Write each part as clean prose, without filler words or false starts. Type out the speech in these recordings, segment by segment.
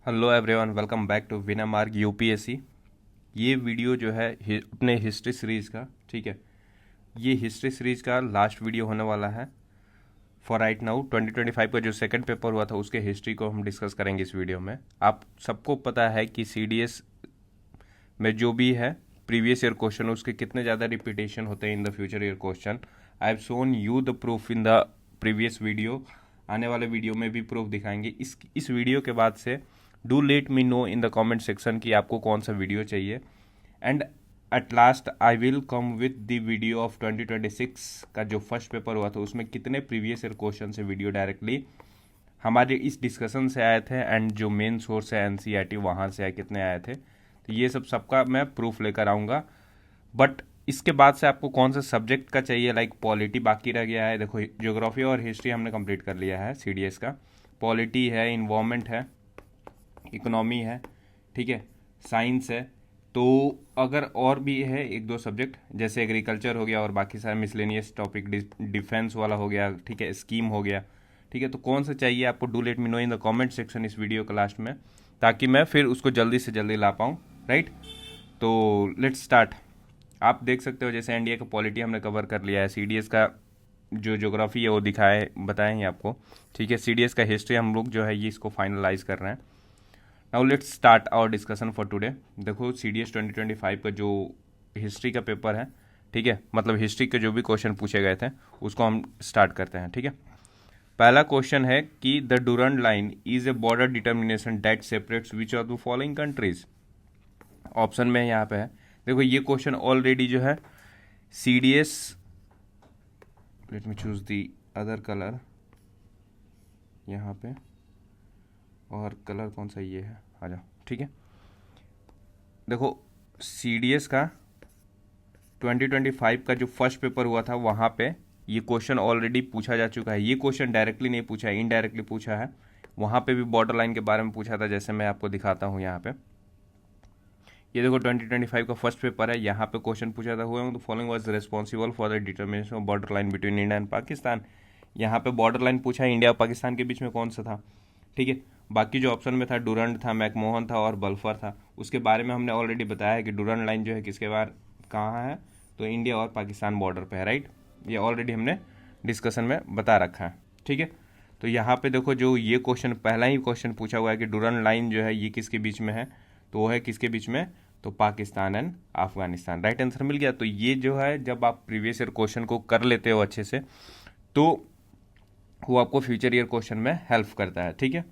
Hello everyone, welcome back to Vinay Marg UPSC. ये video जो है अपने हिस्ट्री सीरीज़ का, ठीक है, ये हिस्ट्री सीरीज़ का लास्ट वीडियो होने वाला है फॉर राइट नाउ। 2025 का जो सेकंड पेपर हुआ था उसके हिस्ट्री को हम डिस्कस करेंगे इस वीडियो में। आप सबको पता है कि सीडीएस में जो भी है प्रीवियस ईयर क्वेश्चन उसके कितने ज़्यादा रिपीटेशन होते हैं in the future year question. I have shown you the proof in the previous video. आने वाले वीडियो में भी प्रूफ दिखाएंगे। इस वीडियो के बाद से do let me know in the comment section कि आपको कौन सा वीडियो चाहिए, and at last I will come with the video of 2026 का जो फर्स्ट पेपर हुआ था उसमें कितने प्रीवियस ईयर क्वेश्चन से वीडियो डायरेक्टली हमारे इस डिस्कशन से आए थे, एंड जो मेन सोर्स है एनसीईआरटी वहाँ से आए कितने आए थे। तो ये सबका मैं प्रूफ लेकर आऊँगा। बट इसके बाद से आपको कौन सा सब्जेक्ट का चाहिए, लाइक पॉलिटी बाकी रह गया है। देखो, ज्योग्राफी और हिस्ट्री हमने कंप्लीट कर लिया है सीडीएस का। पॉलिटी है, इन्वायरमेंट है, इकोनॉमी है, ठीक है, साइंस है। तो अगर और भी है एक दो सब्जेक्ट जैसे एग्रीकल्चर हो गया और बाकी सारे मिसलेनियस टॉपिक, डिफेंस वाला हो गया, ठीक है, स्कीम हो गया, ठीक है, तो कौन सा चाहिए आपको do let me know in the comment section इस वीडियो के लास्ट में, ताकि मैं फिर उसको जल्दी से जल्दी ला पाऊँ। राइट, तो लेट्स स्टार्ट। आप देख सकते हो जैसे एनडीए का पॉलिटी हमने कवर कर लिया है, सीडीएस का जो ज्योग्राफी है वो दिखाए बताएं आपको, ठीक है। सीडीएस का हिस्ट्री हम लोग जो है ये इसको फाइनलाइज कर रहे हैं। Now let's start our discussion for today. देखो, सीडीएस 2025 का जो हिस्ट्री का पेपर है, ठीक है, मतलब हिस्ट्री के जो भी क्वेश्चन पूछे गए थे उसको हम स्टार्ट करते हैं, ठीक है। पहला क्वेश्चन है कि the Durand line is a border determination that separates which of the following countries. Option में यहाँ पे है, देखो ये क्वेश्चन ऑलरेडी जो है CDS, let me choose the other colour यहाँ पे, और कलर कौन सा ये है, आ जाओ, ठीक है। देखो, सीडीएस का 2025 का जो फर्स्ट पेपर हुआ था वहाँ पे ये क्वेश्चन ऑलरेडी पूछा जा चुका है। ये क्वेश्चन डायरेक्टली नहीं पूछा है, इनडायरेक्टली पूछा है। वहाँ पे भी बॉर्डर लाइन के बारे में पूछा था, जैसे मैं आपको दिखाता हूँ यहाँ पे। ये देखो 2025 का फर्स्ट पेपर है, यहाँ पे क्वेश्चन पूछा था, हुआ the following was responsible for the determination of border line between India and Pakistan. यहाँ पे बॉर्डर लाइन पूछा है, इंडिया और पाकिस्तान के बीच में कौन सा था, ठीक है। बाकी जो ऑप्शन में था डूरंड था, मैकमोहन था और बल्फर था। उसके बारे में हमने ऑलरेडी बताया है कि डूरंड लाइन जो है किसके बार कहाँ है, तो इंडिया और पाकिस्तान बॉर्डर पे है। राइट, ये ऑलरेडी हमने डिस्कशन में बता रखा है, ठीक है। तो यहाँ पे देखो, जो ये क्वेश्चन पहला ही क्वेश्चन पूछा हुआ है कि डूरंड लाइन जो है ये किसके बीच में है, तो वो है किसके बीच में, तो Pakistan and Afghanistan. Right answer मिल गया। तो ये जो है जब आप प्रीवियस ईयर क्वेश्चन को कर लेते हो अच्छे से तो वो आपको फ्यूचर ईयर क्वेश्चन में हेल्प करता है, ठीक है।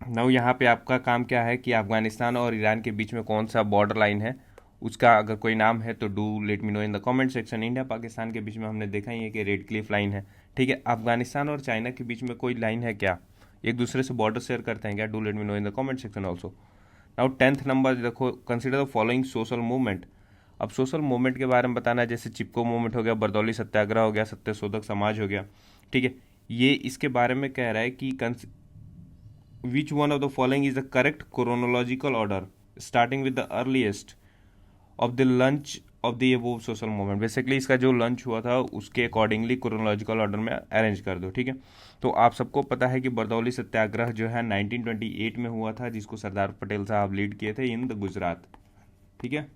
नाउ यहाँ पे आपका काम क्या है कि अफगानिस्तान और ईरान के बीच में कौन सा बॉर्डर लाइन है, उसका अगर कोई नाम है तो do let me know in the comment section. India Pakistan के बीच में हमने देखा ही है कि रेड क्लिफ लाइन है, ठीक है। अफगानिस्तान और चाइना के बीच में कोई लाइन है क्या, एक दूसरे से बॉर्डर शेयर करते हैं क्या, do let me know in the comment section also. Now 10th number देखो, consider the following social movement. अब सोशल मूवमेंट के बारे में बताना है, जैसे चिपको मूवमेंट हो गया, बरदौली सत्याग्रह हो गया, सत्यशोधक समाज हो गया, ठीक है। ये इसके बारे में कह रहा है कि which one of the following is the correct chronological order starting with the earliest of the lunch of the above social movement। Basically इसका जो लंच हुआ था उसके अकॉर्डिंगली क्रोनोलॉजिकल ऑर्डर में अरेंज कर दो, ठीक है। तो आप सबको पता है कि बरदौली सत्याग्रह जो है 1928 में हुआ था, जिसको सरदार पटेल साहब लीड किए थे इन द गुजरात, ठीक है।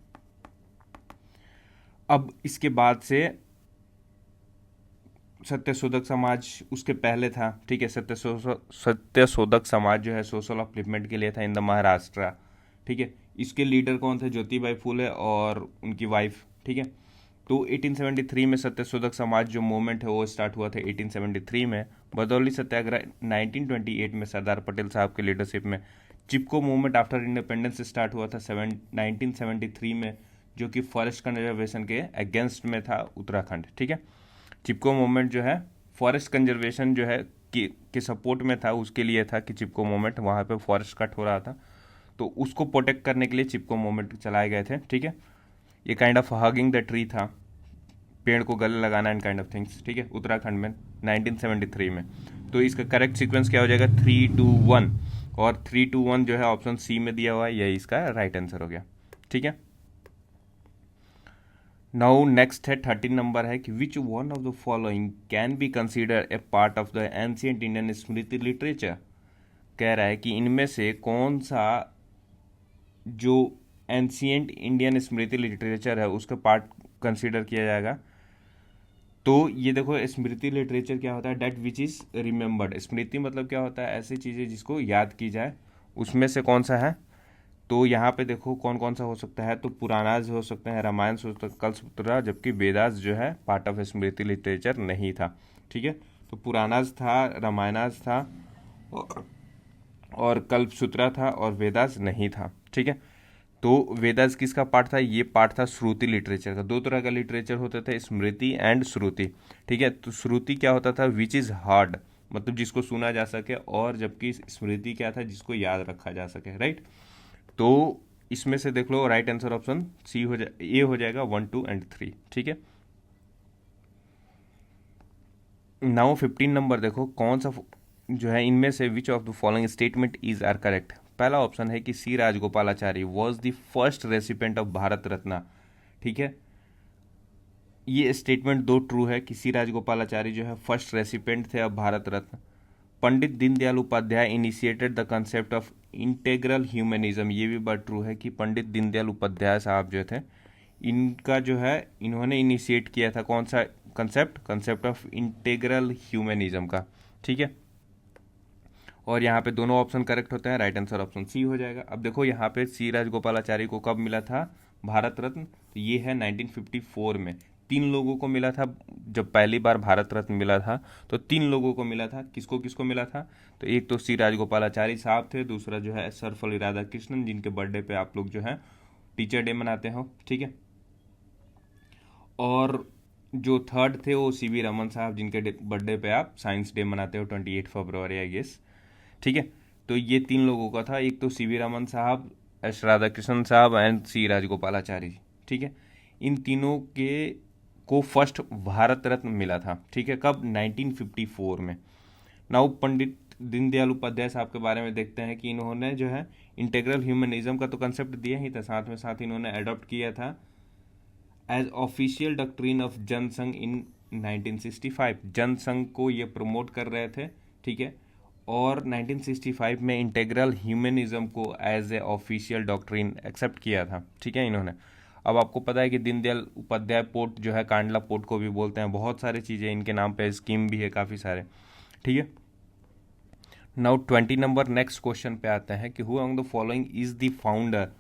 अब इसके बाद से सत्यशोधक समाज उसके पहले था, ठीक है। सत्यशोधक समाज जो है सोशल अपलिफ्टमेंट के लिए था इन द महाराष्ट्र, ठीक है। इसके लीडर कौन थे, ज्योतिबाई फूले और उनकी वाइफ, ठीक है। तो 1873 में सत्यशोधक समाज जो मूवमेंट है वो स्टार्ट हुआ था 1873 में। बरदौली सत्याग्रह 1928 में सरदार पटेल साहब के लीडरशिप में। चिपको मूवमेंट आफ्टर इंडिपेंडेंस से स्टार्ट हुआ था 1973 में, जो कि फॉरेस्ट कंजर्वेशन के अगेंस्ट में था उत्तराखंड, ठीक है। चिपको मूवमेंट जो है फॉरेस्ट कंजर्वेशन जो है के सपोर्ट में था, उसके लिए था कि चिपको मूवमेंट, वहाँ पे फॉरेस्ट कट हो रहा था तो उसको प्रोटेक्ट करने के लिए चिपको मूवमेंट चलाए गए थे, ठीक है। ये kind of hugging the tree था, पेड़ को गले लगाना एंड काइंड ऑफ थिंग्स, ठीक है, उत्तराखंड में 1973 में। तो इसका करेक्ट सीक्वेंस क्या हो जाएगा, 3-2-1, और 3-2-1 जो है ऑप्शन सी में दिया हुआ है, यही इसका राइट आंसर हो गया, ठीक है। नाउ नेक्स्ट है 13 नंबर है कि which one of the following can be consider a part of the ancient Indian Smriti literature. कह रहा है कि इनमें से कौन सा जो एंशियंट इंडियन स्मृति लिटरेचर है उसका पार्ट कंसीडर किया जाएगा। तो ये देखो, स्मृति लिटरेचर क्या होता है, डेट विच इज रिमेम्बर्ड। स्मृति मतलब क्या होता है, ऐसी चीज़ें जिसको याद की जाए, उसमें से कौन सा है। तो यहाँ पे देखो कौन कौन सा हो सकता है, तो पुराणाज हो सकते हैं, रामायण हो सकता है, कल्पसूत्रा, जबकि वेदास जो है पार्ट ऑफ स्मृति लिटरेचर नहीं था। ठीक है, तो पुराणाज था, रामायणाज था और कल्पसूत्रा था और वेदास नहीं था। ठीक है, तो वेदास किसका पार्ट था, ये पार्ट था श्रुति लिटरेचर का। दो तरह का लिटरेचर होते थे, स्मृति एंड श्रुति। ठीक है, तो श्रुति क्या होता था, विच इज हार्ड, मतलब जिसको सुना जा सके, और जबकि स्मृति क्या था, जिसको याद रखा जा सके। राइट, तो इसमें से देख लो, राइट आंसर ऑप्शन सी हो जाए, ए हो जाएगा 1, 2 एंड 3। ठीक है, नाउ 15 नंबर देखो, कौन सा जो है इनमें से which of the following statement is are correct. पहला ऑप्शन है कि C Rajagopalachari was the first recipient of Bharat Ratna. ठीक है, ये स्टेटमेंट दो ट्रू है कि सी राजगोपालाचारी जो है फर्स्ट रेसिपेंट थे of Bharat Ratna. Pandit Deendayal Upadhyaya initiated the concept of integral humanism, ये भी बात ट्रू है कि पंडित दीनदयाल उपाध्याय साहब जो थे, इनका जो है, इन्होंने इनिशिएट किया था कौन सा कंसेप्ट ऑफ इंटेग्रल ह्यूमनिज्म का। ठीक है, और यहाँ पे दोनों ऑप्शन करेक्ट होते हैं, राइट आंसर ऑप्शन सी हो जाएगा। अब देखो यहाँ पे सी राजगोपालाचारी को कब मिला था भारत रत्न, तो ये है 1954 में। तीन लोगों को मिला था, जब पहली बार भारत रत्न मिला था तो तीन लोगों को मिला था। किसको किसको मिला था, तो एक तो सी राजगोपालाचारी साहब थे, दूसरा जो है सर्वपल्ली राधाकृष्णन, जिनके बर्थडे पे आप लोग जो है टीचर डे मनाते हो। ठीक है, और जो थर्ड थे वो सी वी रमन साहब, जिनके बर्थडे पे आप साइंस डे मनाते हो 28 फरवरी आई गेस। ठीक है, तो ये तीन लोगों का था, एक तो सी वी रमन साहब, एस राधाकृष्णन साहब एंड सी राजगोपालाचारी। ठीक है, इन तीनों के को फर्स्ट भारत रत्न मिला था। ठीक है, कब, 1954 में। नाउ पंडित दीनदयाल उपाध्याय साहब के बारे में देखते हैं कि इन्होंने जो है इंटेग्रल ह्यूमनिज्म का तो कंसेप्ट दिया ही था, साथ में साथ इन्होंने अडॉप्ट किया था as official doctrine of Jan Sangh in 1965। Jan Sangh को ये प्रमोट कर रहे थे। ठीक है, और 1965 में इंटेग्रल ह्यूमनिज्म को as a official doctrine accept किया था। ठीक है, इन्होंने। अब आपको पता है कि दीनदयाल उपाध्याय पोर्ट जो है कांडला पोर्ट को भी बोलते हैं, बहुत सारी चीज़ें इनके नाम पे, स्कीम भी है काफ़ी सारे। ठीक है, नाउ 20 नंबर नेक्स्ट क्वेश्चन पे आते हैं कि who among the following is the founder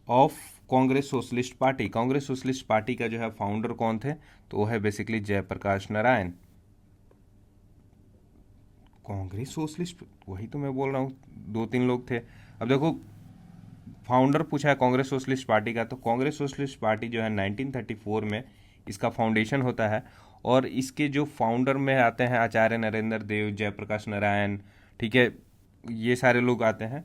of Congress socialist party. Congress socialist party का जो है फाउंडर कौन थे, तो वो है बेसिकली जयप्रकाश नारायण। कांग्रेस सोशलिस्ट, वही तो मैं बोल रहा हूँ, दो तीन लोग थे। अब देखो, फाउंडर पूछा है कांग्रेस सोशलिस्ट पार्टी का, तो कांग्रेस सोशलिस्ट पार्टी जो है 1934 में इसका फाउंडेशन होता है, और इसके जो फाउंडर में आते हैं आचार्य नरेंद्र देव, जयप्रकाश नारायण। ठीक है, ये सारे लोग आते हैं।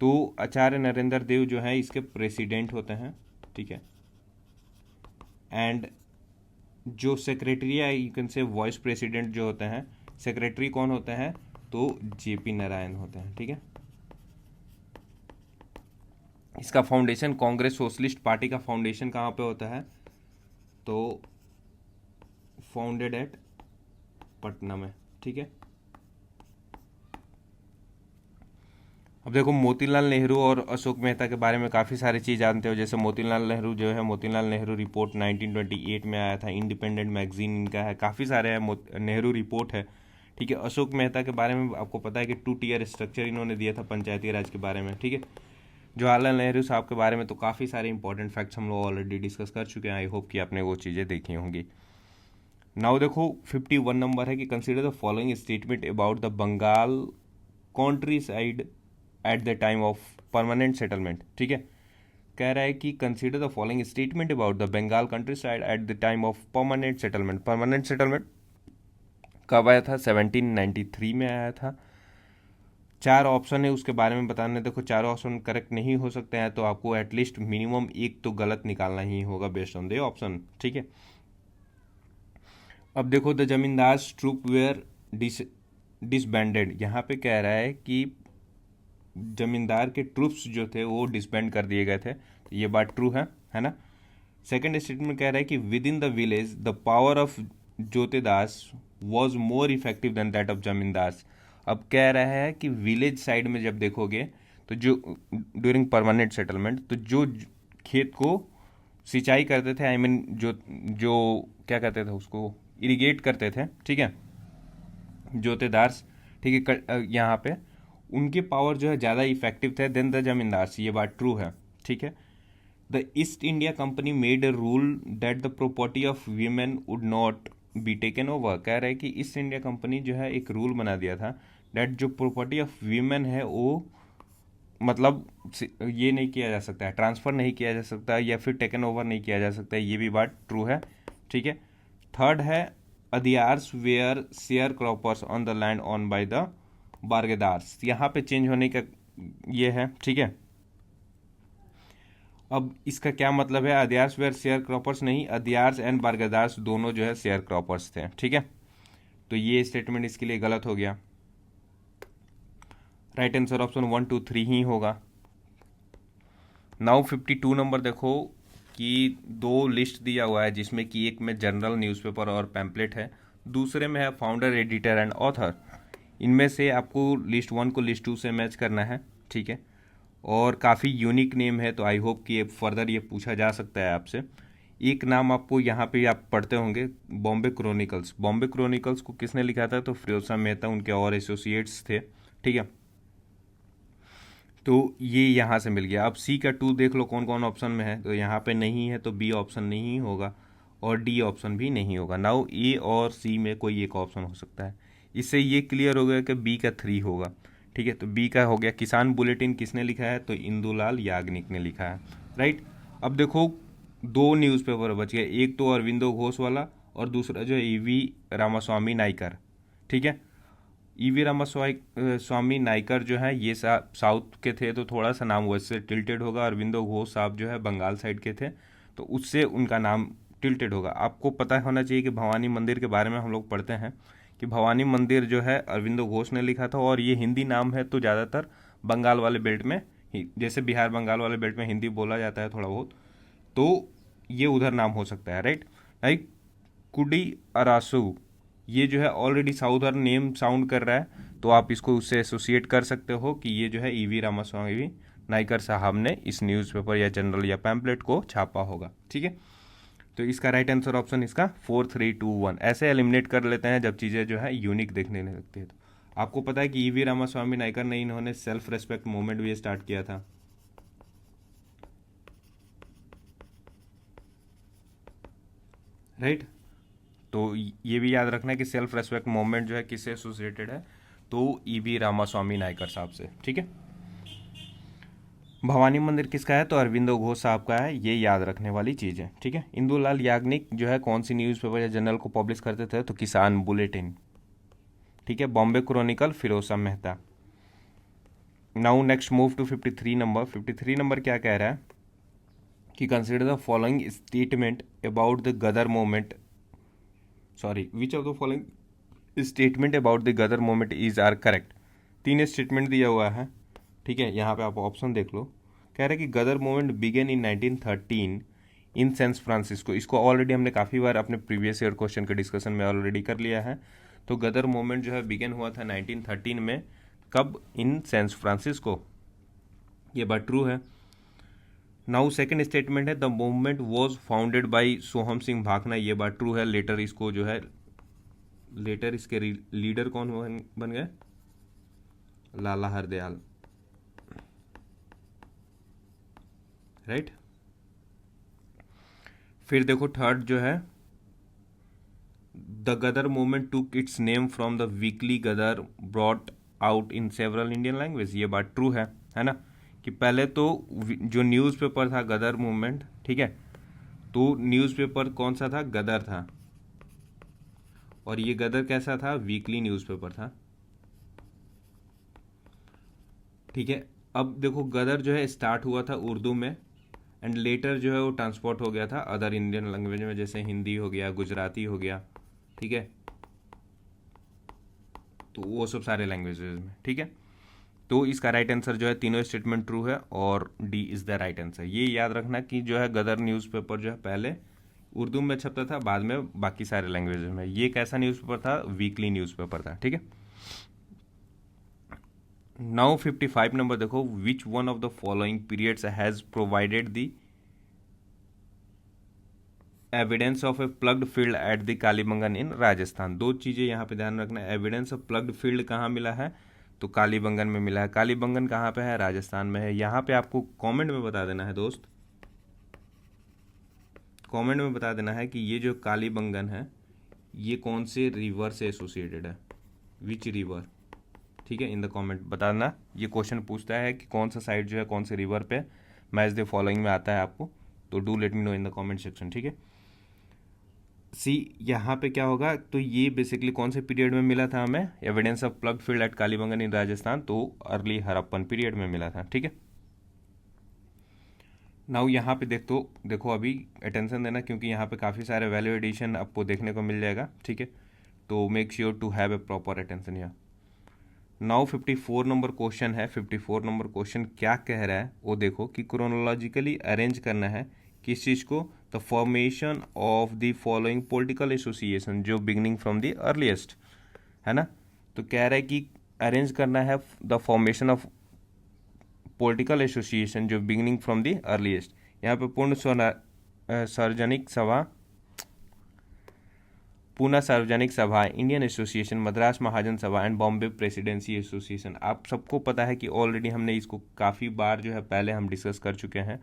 तो आचार्य नरेंद्र देव जो है इसके प्रेसिडेंट होते हैं। ठीक है, एंड जो सेक्रेटरी है, you can say vice president जो होते हैं, सेक्रेटरी कौन होते हैं, तो जेपी नारायण होते हैं। ठीक है, इसका फाउंडेशन, कांग्रेस सोशलिस्ट पार्टी का फाउंडेशन कहाँ पे होता है, तो फाउंडेड एट पटना में। ठीक है, अब देखो, मोतीलाल नेहरू और अशोक मेहता के बारे में काफ़ी सारी चीज़ जानते हो। जैसे मोतीलाल नेहरू जो है, मोतीलाल नेहरू रिपोर्ट 1928 में आया था, इंडिपेंडेंट मैगजीन इनका है, काफ़ी सारे हैं, नेहरू रिपोर्ट है। ठीक है, अशोक मेहता के बारे में आपको पता है कि 2 टियर स्ट्रक्चर इन्होंने दिया था पंचायती राज के बारे में। ठीक है, जवाहरलाल नेहरू साहब के बारे में तो काफ़ी सारे इंपॉर्टेंट फैक्ट्स हम लोग ऑलरेडी डिस्कस कर चुके हैं। आई होप कि आपने वो चीज़ें देखी होंगी। नाउ देखो 51 नंबर है कि consider the following statement about the Bengal countryside at the time of permanent settlement. ठीक है, कह रहा है कि consider the following statement about the Bengal countryside at the time of permanent settlement. Permanent settlement कब आया था, 1793 में आया था। 4 ऑप्शन है उसके बारे में बताने, देखो चारों ऑप्शन करेक्ट नहीं हो सकते हैं, तो आपको एटलीस्ट मिनिमम एक तो गलत निकालना ही होगा बेस्ड ऑन द ऑप्शन। ठीक है, अब देखो, द जमींदार ट्रूप वेयर डिसबैंडेड, यहाँ पे कह रहा है कि जमींदार के ट्रूप्स जो थे वो डिसबैंड कर दिए गए थे। तो ये बात ट्रू है ना। सेकंड स्टेटमेंट कह रहा है कि within the village the power of jotedars was more effective than that of zamindars. अब कह रहा है कि विलेज साइड में जब देखोगे तो जो ड्यूरिंग परमानेंट सेटलमेंट, तो जो खेत को सिंचाई करते थे, आई मीन जो जो क्या कहते थे उसको, इरिगेट करते थे, ठीक है, जोतेदार, ठीक है, यहाँ पे उनके पावर जो है ज़्यादा इफेक्टिव थे देन द जमींदार। ये बात ट्रू है, ठीक है। The east India company made a rule that the property of women would not be taken over. कह रहे हैं कि ईस्ट इंडिया कंपनी जो है एक रूल बना दिया था दैट जो प्रॉपर्टी ऑफ वीमेन है वो मतलब ये नहीं किया जा सकता है, ट्रांसफ़र नहीं किया जा सकता या फिर टेकन ओवर नहीं किया जा सकता है। ये भी बात ट्रू है, ठीक है। थर्ड है adhiyars were sharecroppers on the land on by the bargadars. यहाँ पे चेंज होने का ये है, ठीक है। अब इसका क्या मतलब है, अधियार्स वेयर शेयर क्रॉपर्स नहीं, अधियार्स एंड बारगेदार्स दोनों जो है शेयर क्रॉपर्स थे, ठीक है। तो ये स्टेटमेंट इसके लिए गलत हो गया। राइट आंसर ऑप्शन 1 2 3 ही होगा। नाउ 52 नंबर देखो कि दो लिस्ट दिया हुआ है जिसमें कि एक में जनरल न्यूज़पेपर और पैम्पलेट है, दूसरे में है फाउंडर, एडिटर एंड ऑथर। इनमें से आपको लिस्ट 1 को लिस्ट 2 से मैच करना है, ठीक है। और काफ़ी यूनिक नेम है, तो आई होप कि फर्दर ये पूछा जा सकता है आपसे। एक नाम आपको यहाँ पे आप पढ़ते होंगे, बॉम्बे क्रॉनिकल्स। बॉम्बे क्रॉनिकल्स को किसने लिखा था, तो फिरोज शाह मेहता उनके और एसोसिएट्स थे, ठीक है। तो ये यहाँ से मिल गया। अब सी का 2 देख लो कौन कौन ऑप्शन में है, तो यहाँ पे नहीं है, तो बी ऑप्शन नहीं होगा और डी ऑप्शन भी नहीं होगा। नाउ ए और सी में कोई एक ऑप्शन हो सकता है। इससे ये क्लियर हो गया कि बी का 3 होगा, ठीक है। तो बी का हो गया। किसान बुलेटिन किसने लिखा है, तो इंदुलाल याग्निक ने लिखा है, राइट। अब देखो दो न्यूज़पेपर बच गए, एक तो अरविंदो घोष वाला और दूसरा जो है ईवी रामास्वामी नायकर, ठीक है। ईवी रामास्वामी नायकर जो है ये साउथ के थे, तो थोड़ा सा नाम वैसे टिल्टेड होगा। अरविंदो घोष साहब जो है बंगाल साइड के थे, तो उससे उनका नाम टिल्टेड होगा। आपको पता होना चाहिए कि भवानी मंदिर के बारे में हम लोग पढ़ते हैं कि भवानी मंदिर जो है अरविंदो घोष ने लिखा था, और ये हिंदी नाम है, तो ज़्यादातर बंगाल वाले बेल्ट में जैसे बिहार बंगाल वाले बेल्ट में हिंदी बोला जाता है थोड़ा बहुत, तो ये उधर नाम हो सकता है, राइट। लाइक कुडी अरासू, ये जो है ऑलरेडी साउथर्न नेम साउंड कर रहा है, तो आप इसको उससे एसोसिएट कर सकते हो कि ये जो है ईवी रामास्वामी नायकर साहब ने इस न्यूज़पेपर या जनरल या पैम्पलेट को छापा होगा, ठीक है। तो इसका राइट आंसर ऑप्शन इसका 4 3 2 1। ऐसे एलिमिनेट कर लेते हैं जब चीज़ें जो है यूनिक देखने लगती है। तो आपको पता है कि ईवी रामास्वामी नायकर ने इन्होंने सेल्फ रेस्पेक्ट मूवमेंट भी स्टार्ट किया था, राइट। तो ये भी याद रखना है कि सेल्फ रेस्पेक्ट मूवमेंट जो है किससे एसोसिएटेड है, तो ईवी रामास्वामी नायकर साहब से, ठीक है। भवानी मंदिर किसका है, तो अरविंदो घोष साहब का है, ये याद रखने वाली चीज़ है, ठीक है। इंदुलाल याग्निक जो है कौन सी न्यूज़पेपर या जर्नल को पब्लिश करते थे, तो किसान बुलेटिन, ठीक है। Bombay Chronicle Firoz Shah Mehta. Now next move to 53 number. 53 number क्या कह रहा है कि consider the following statement about the Ghadar movement, sorry which of the following statement about the Ghadar movement is are correct. 3 statement दिया हुआ है, ठीक है। यहाँ पे आप ऑप्शन देख लो। कह रहा है कि Ghadar movement began in 1913 in San Francisco. इसको ऑलरेडी हमने काफ़ी बार अपने प्रीवियस ईयर क्वेश्चन के डिस्कशन में ऑलरेडी कर लिया है। तो गदर मूवमेंट जो है बिगेन हुआ था 1913 में, कब, इन सैन फ्रांसिस्को। ये बात ट्रू है। नाउ सेकंड स्टेटमेंट है the movement was founded by Sohan Singh Bhakna. ये बात ट्रू है। लेटर इसको जो है, लेटर इसके लीडर कौन बन गए, लाला हरदयाल, राइट। फिर देखो थर्ड जो है the Ghadar movement took its name from the weekly Ghadar brought out in several Indian language. ये बात ट्रू है ना, कि पहले तो जो न्यूज़पेपर था गदर मूवमेंट, ठीक है, तो न्यूज़पेपर कौन सा था, गदर था, और ये गदर कैसा था, वीकली न्यूज़पेपर था, ठीक है। अब देखो गदर जो है स्टार्ट हुआ था उर्दू में, एंड लेटर जो है वो ट्रांसपोर्ट हो गया था अदर इंडियन लैंग्वेज में, जैसे हिंदी हो गया, गुजराती हो गया, ठीक है, तो वो सब सारे लैंग्वेजेस में, ठीक है। तो इसका राइट आंसर जो है, तीनों स्टेटमेंट ट्रू है और D is the right answer. ये याद रखना कि जो है गदर न्यूज़पेपर जो है पहले उर्दू में छपता था, बाद में बाकी सारे लैंग्वेजेस में। ये कैसा न्यूज़पेपर था, वीकली न्यूज़पेपर था, ठीक है। नाउ 55 नंबर देखो, which one of the following periods has provided the evidence of a ploughed field at the Kalibangan in Rajasthan. दो चीज़ें यहाँ पे ध्यान रखना, एविडेंस ऑफ प्लग्ड फील्ड कहाँ मिला है, तो कालीबंगन में मिला है। कालीबंगन कहाँ पे है, राजस्थान में है। यहाँ पे आपको कमेंट में बता देना है दोस्त, कमेंट में बता देना है कि ये जो कालीबंगन है ये कौन से रिवर से एसोसिएटेड है, विच रिवर। ठीक है, इन द कमेंट बताना। ये क्वेश्चन पूछता है कि कौन सा साइड जो है कौन से रिवर पे मैच द फॉलोइंग में आता है आपको, तो do let me know in the comment section. ठीक है, सी यहाँ पे क्या होगा, तो ये बेसिकली कौन से पीरियड में मिला था हमें, evidence of plough field at Kalibangan in Rajasthan, तो अर्ली हड़प्पन पीरियड में मिला था। ठीक है, नाउ यहाँ पे देखो अभी अटेंशन देना, क्योंकि यहाँ पे काफ़ी सारे वैल्यू एडिशन आपको देखने को मिल जाएगा। ठीक है, तो make sure to have a proper attention यहाँ। नाउ 54 नंबर क्वेश्चन है। 54 नंबर क्वेश्चन क्या कह रहा है वो देखो, कि क्रोनोलॉजिकली अरेंज करना है किस चीज़ को, the formation of the following political association जो बिगनिंग फ्रॉम द अर्लीस्ट, है ना। तो कह रहा है कि अरेंज करना है the formation of political association जो बिगनिंग फ्रॉम द अर्लीस्ट। यहाँ पे पूना सार्वजनिक सभा, इंडियन एसोसिएशन, मद्रास महाजन सभा एंड बॉम्बे प्रेसिडेंसी एसोसिएशन। आप सबको पता है कि ऑलरेडी हमने इसको काफ़ी बार जो है पहले हम डिस्कस कर चुके हैं।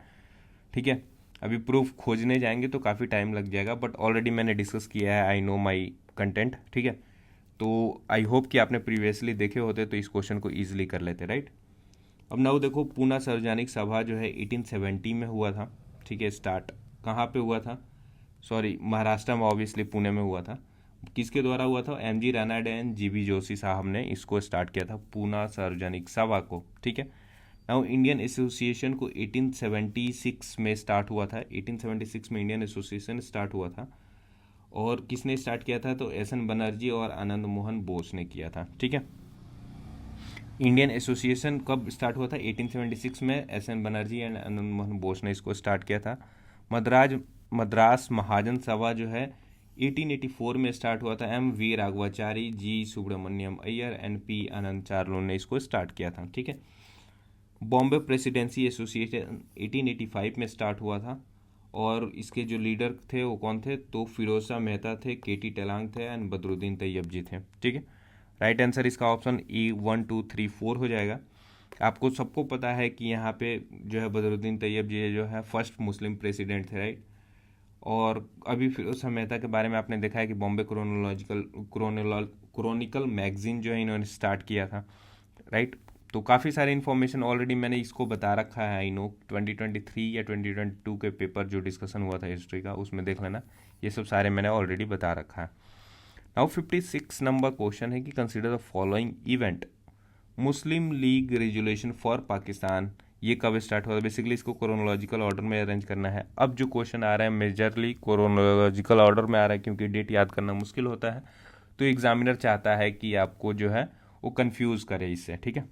ठीक है, अभी प्रूफ खोजने जाएंगे तो काफ़ी टाइम लग जाएगा, बट ऑलरेडी मैंने डिस्कस किया है, आई नो माई कंटेंट। ठीक है, तो आई होप कि आपने प्रीवियसली देखे होते तो इस क्वेश्चन को ईजिली कर लेते, राइट। अब नाउ देखो, पूना सार्वजनिक सभा जो है 1870 में हुआ था। ठीक है, स्टार्ट कहाँ पे हुआ था, सॉरी महाराष्ट्र में, ऑब्वियसली पुणे में हुआ था। किसके द्वारा हुआ था, MG. Ranade and GB. Joshi साहब ने इसको स्टार्ट किया था, पूना सार्वजनिक सभा को। ठीक है, नाउ इंडियन एसोसिएशन को 1876 में स्टार्ट हुआ था। 1876 में इंडियन एसोसिएशन स्टार्ट हुआ था, और किसने स्टार्ट किया था, तो एस.एन. बनर्जी और आनंद मोहन बोस ने किया था। ठीक है, इंडियन एसोसिएशन कब स्टार्ट हुआ था, 1876 में एस.एन. बनर्जी एंड आनंद मोहन बोस ने इसको स्टार्ट किया था। मद्रास महाजन सभा जो है 1884 में स्टार्ट हुआ था, एम.वी. राघवाचारी, जी. सुब्रमण्यम अय्यर, एन.पी. आनंद चार्लो ने इसको स्टार्ट किया था। ठीक है, बॉम्बे प्रेसिडेंसी एसोसिएशन 1885 में स्टार्ट हुआ था, और इसके जो लीडर थे वो कौन थे, तो फिरोज शाह मेहता थे, के.टी. टेलांग थे एंड बदरुद्दीन तैयब जी थे। ठीक है, राइट आंसर इसका ऑप्शन ई 1 2 3 4 हो जाएगा। आपको सबको पता है कि यहाँ पे जो है बदरुद्दीन तैयब जी जो है फर्स्ट मुस्लिम प्रेसिडेंट थे, राइट। और अभी फिरोज शाह मेहता के बारे में आपने देखा है कि बॉम्बे क्रोनिकल मैगजीन जो है इन्होंने स्टार्ट किया था, राइट। तो काफ़ी सारी इन्फॉर्मेशन ऑलरेडी मैंने इसको बता रखा है, आई नो 2023 या 2022 के पेपर जो डिस्कशन हुआ था हिस्ट्री का, उसमें देख लेना, ये सब सारे मैंने ऑलरेडी बता रखा है। नाउ 56 नंबर क्वेश्चन है कि consider the following event, Muslim league resolution for Pakistan, ये कब स्टार्ट हुआ था। बेसिकली इसको क्रोनोलॉजिकल ऑर्डर में अरेंज करना है। अब जो क्वेश्चन आ रहा है मेजरली क्रोनोलॉजिकल ऑर्डर में आ रहा है, क्योंकि डेट याद करना मुश्किल होता है, तो एग्जामिनर चाहता है कि आपको जो है वो कंफ्यूज करे इससे। ठीक है,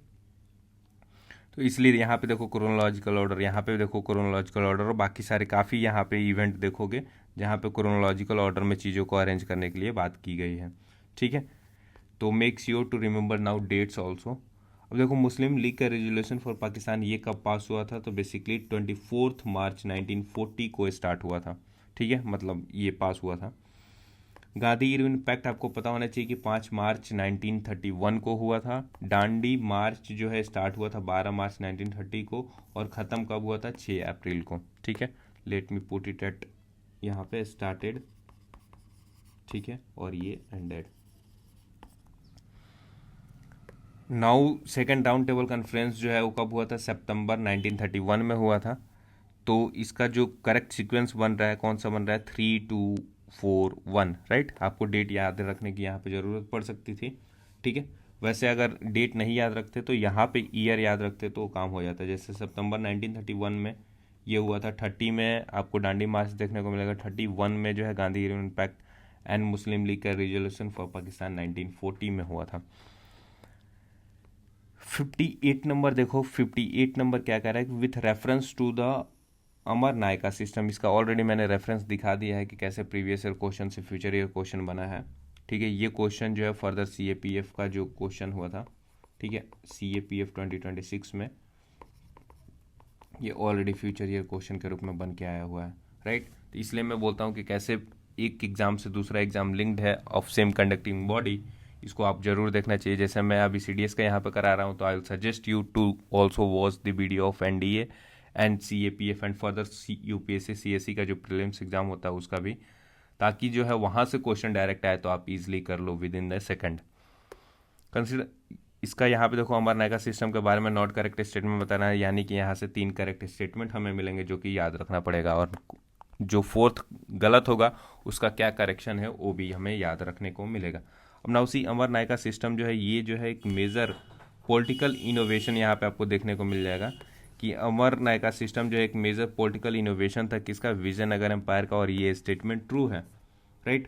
तो इसलिए यहाँ पे देखो क्रोनोलॉजिकल ऑर्डर, यहाँ पे देखो क्रोनोलॉजिकल ऑर्डर, और बाकी सारे काफ़ी यहाँ पे इवेंट देखोगे जहाँ पे क्रोनोलॉजिकल ऑर्डर में चीज़ों को अरेंज करने के लिए बात की गई है। ठीक है, तो make sure to remember now dates also. अब देखो मुस्लिम लीग का रेजोल्यूशन फॉर पाकिस्तान ये कब पास हुआ था, तो बेसिकली 24 मार्च 1940 को स्टार्ट हुआ था। ठीक है, मतलब ये पास हुआ था। गांधी इरविन पैक्ट आपको पता होना चाहिए कि 5 मार्च 1931 को हुआ था। डांडी मार्च जो है स्टार्ट हुआ था 12 मार्च 1930 को, और ख़त्म कब हुआ था, 6 अप्रैल को। ठीक है, let me put it at, यहाँ पे स्टार्टेड, ठीक है, और ये ended. Now second round table conference जो है वो कब हुआ था, सितंबर 1931 में हुआ था। तो इसका जो करेक्ट सीक्वेंस बन रहा है कौन सा बन रहा है, 3 2 4 1, राइट। आपको डेट याद रखने की यहाँ पे ज़रूरत पड़ सकती थी। ठीक है, वैसे अगर डेट नहीं याद रखते तो यहाँ पे ईयर याद रखते तो काम हो जाता है। जैसे सितंबर 1931 में ये हुआ था, 30 में आपको डांडी मार्च देखने को मिलेगा, 31 में जो है Gandhi Irwin pact and Muslim League का रेजोल्यूशन फॉर पाकिस्तान 1940 में हुआ था। 58 नंबर देखो, 58 नंबर क्या कह रहा है, with reference to the Amar Nayaka system. इसका ऑलरेडी मैंने रेफरेंस दिखा दिया है कि कैसे प्रीवियस ईयर क्वेश्चन से फ्यूचर ईयर क्वेश्चन बना है। ठीक है, ये क्वेश्चन जो है फर्दर CAPF का जो क्वेश्चन हुआ था ठीक है, CAPF 2026 में ये ऑलरेडी फ्यूचर ईयर क्वेश्चन के रूप में बन के आया हुआ है, राइट। तो इसलिए मैं बोलता हूँ कि कैसे एक एग्ज़ाम से दूसरा एग्ज़ाम लिंक्ड है ऑफ सेम कंडक्टिंग बॉडी, इसको आप जरूर देखना चाहिए। जैसे मैं अभी CDS का यहाँ पे करा रहा हूँ, तो I will suggest you to also watch the video of NDA and CAPF and further UPSC CSE का जो प्रीलिम्स एग्जाम होता है उसका भी, ताकि जो है वहाँ से क्वेश्चन डायरेक्ट आए तो आप इजीली कर लो within the second. Consider इसका यहाँ पे देखो, अमरनायका सिस्टम के बारे में नॉट करेक्ट स्टेटमेंट बताना है, यानी कि यहाँ से 3 करेक्ट स्टेटमेंट हमें मिलेंगे जो कि याद रखना पड़ेगा, और जो 4th गलत होगा उसका क्या करेक्शन है वो भी हमें याद रखने को मिलेगा। अब नाउ सी, अमरनायका सिस्टम जो है ये जो है एक मेजर पॉलिटिकल इनोवेशन यहाँ पे आपको देखने को मिल जाएगा कि अमरनायका सिस्टम जो है एक मेजर पॉलिटिकल इनोवेशन था किसका, विजयनगर एम्पायर का, और ये स्टेटमेंट ट्रू है, राइट।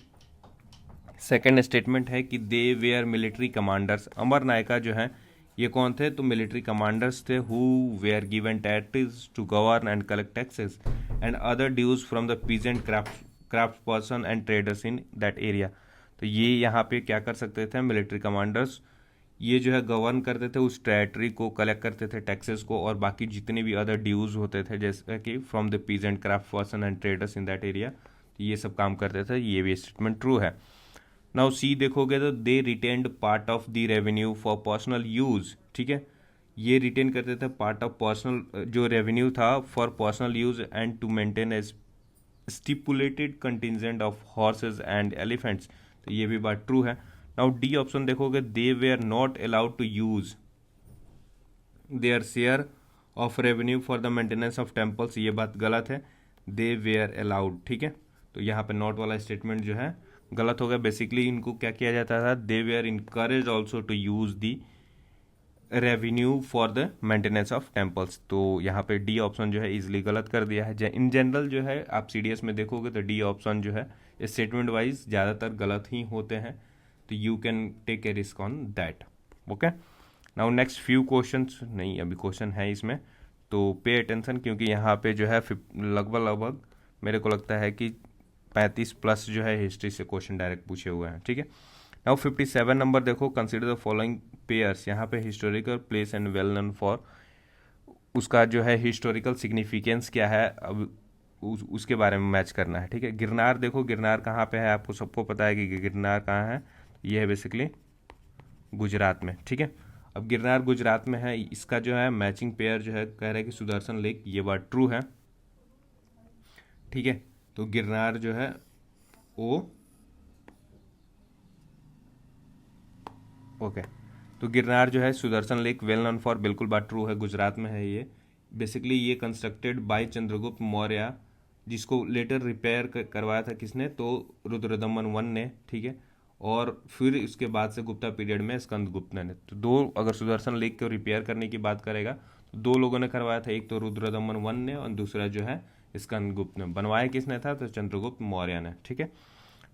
सेकेंड स्टेटमेंट है कि they were military commanders, Amaranayaka जो है ये कौन थे, तो मिलिट्री कमांडर्स थे who were given taxes to govern and collect taxes and other dues from the peasant craft person and traders in that area. तो ये यहाँ पे क्या कर सकते थे, मिलिट्री कमांडर्स ये जो है गवर्न करते थे उस टेरिटरी को, कलेक्ट करते थे टैक्सेस को, और बाकी जितने भी अदर ड्यूज होते थे जैसे कि from the peasant craft person and traders in that area, तो ये सब काम करते थे। ये भी स्टेटमेंट ट्रू है। नाउ सी देखोगे तो they retained part of the revenue for personal use, ठीक है, ये रिटेन करते थे पार्ट ऑफ पर्सनल जो रेवेन्यू था for personal use and to maintain a stipulated contingent of horses and elephants, तो ये भी बात ट्रू है। नाउ डी ऑप्शन देखोगे, they were not allowed to use their share of revenue for the maintenance of temples, ये बात गलत है, दे वेयर अलाउड, ठीक है। तो यहाँ पे नॉट वाला स्टेटमेंट जो है गलत हो गया। बेसिकली इनको क्या किया जाता था, they were encourage also to use the revenue for the maintenance of temples, तो यहाँ पे डी ऑप्शन जो है इजिली गलत कर दिया है। इन जनरल जो है आप CDS में देखोगे तो डी ऑप्शन जो है स्टेटमेंट वाइज ज़्यादातर गलत ही होते हैं, तो you can take a risk on that, okay. Now next few questions, नहीं अभी क्वेश्चन है इसमें, तो पे अटेंशन, क्योंकि यहाँ पे जो है लगभग मेरे को लगता है कि 35 प्लस जो है हिस्ट्री से क्वेश्चन डायरेक्ट पूछे हुए हैं, ठीक है। नाउ 57 नंबर देखो, कंसीडर द फॉलोइंग पेयर्स, यहाँ पे historical place and well known for, उसका जो है हिस्टोरिकल सिग्निफिकेंस क्या है, अब उसके बारे में मैच करना है, ठीक है। गिरनार देखो, गिरनार कहाँ पे है, आपको सबको पता है कि गिरनार कहाँ है, ये है बेसिकली गुजरात में, ठीक है। अब गिरनार गुजरात में है, इसका जो है मैचिंग पेयर जो है कह रहे हैं कि सुदर्शन लेक, ये बात ट्रू है, ठीक है। तो गिरनार जो है वो ओके, तो गिरनार जो है Sudarshan lake well known for, बिल्कुल बात ट्रू है, गुजरात में है ये। बेसिकली ये कंस्ट्रक्टेड बाय चंद्रगुप्त मौर्य, जिसको लेटर रिपेयर करवाया था किसने, तो रुद्रदमन वन ने, ठीक है। और फिर इसके बाद से गुप्ता पीरियड में स्कंदगुप्त ने। तो दो, अगर सुदर्शन लेक को रिपेयर करने की बात करेगा तो 2 लोगों ने करवाया था, एक तो रुद्रदमन वन ने और दूसरा जो है स्कंदगुप्त ने। बनवाया किसने था, तो चंद्रगुप्त मौर्य ने, ठीक है।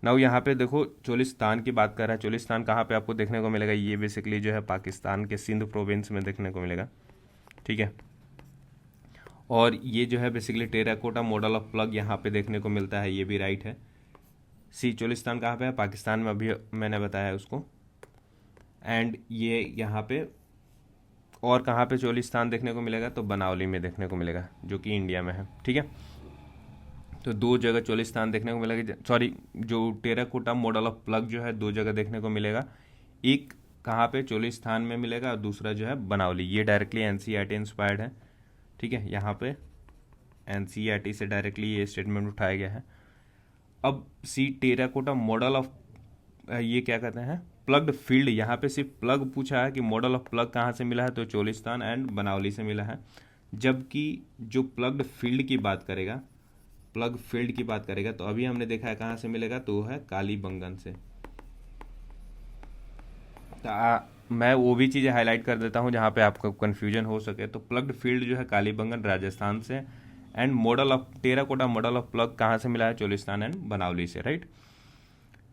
नाउ यहाँ पे देखो चोलिस्तान की बात कर रहा है, चोलिस्तान कहाँ पे आपको देखने को मिलेगा, ये बेसिकली जो है पाकिस्तान के सिंध प्रोविंस में देखने को मिलेगा, ठीक है। और ये जो है basically terracotta model of plug यहाँ पे देखने को मिलता है, ये भी राइट है। सी, चोलिस्तान कहाँ पे है, पाकिस्तान में, अभी मैंने बताया उसको। एंड ये यहाँ पे और कहाँ पे चोलिस्तान देखने को मिलेगा, तो बनावली में देखने को मिलेगा जो कि इंडिया में है, ठीक है। तो 2 जगह चोलिस्तान देखने को मिलेगा, सॉरी जो टेराकोटा मॉडल ऑफ प्लग जो है 2 जगह देखने को मिलेगा, एक कहाँ पे चोलिस्तान में मिलेगा और दूसरा जो है बनावली, ये डायरेक्टली NCERT इंस्पायर्ड है, ठीक है। यहाँ पे NCERT से डायरेक्टली ये स्टेटमेंट उठाया गया है। अब सी, टेराकोटा मॉडल ऑफ ये क्या कहते हैं, प्लग्ड फील्ड, यहाँ पे सिर्फ प्लग पूछा है कि मॉडल ऑफ प्लग कहाँ से मिला है, तो चोलिस्तान एंड बनावली से मिला है। जबकि जो प्लग्ड फील्ड की बात करेगा, प्लग फील्ड की बात करेगा तो अभी हमने देखा है कहाँ से मिलेगा, तो है कालीबंगन से। मैं वो भी चीज़ें हाईलाइट कर देता हूँ जहाँ पे आपको कन्फ्यूजन हो सके। तो प्लग्ड फील्ड जो है कालीबंगन राजस्थान से, and model of terracotta model of plug कहाँ से मिला है, चोलिस्तान एंड बनावली से, राइट।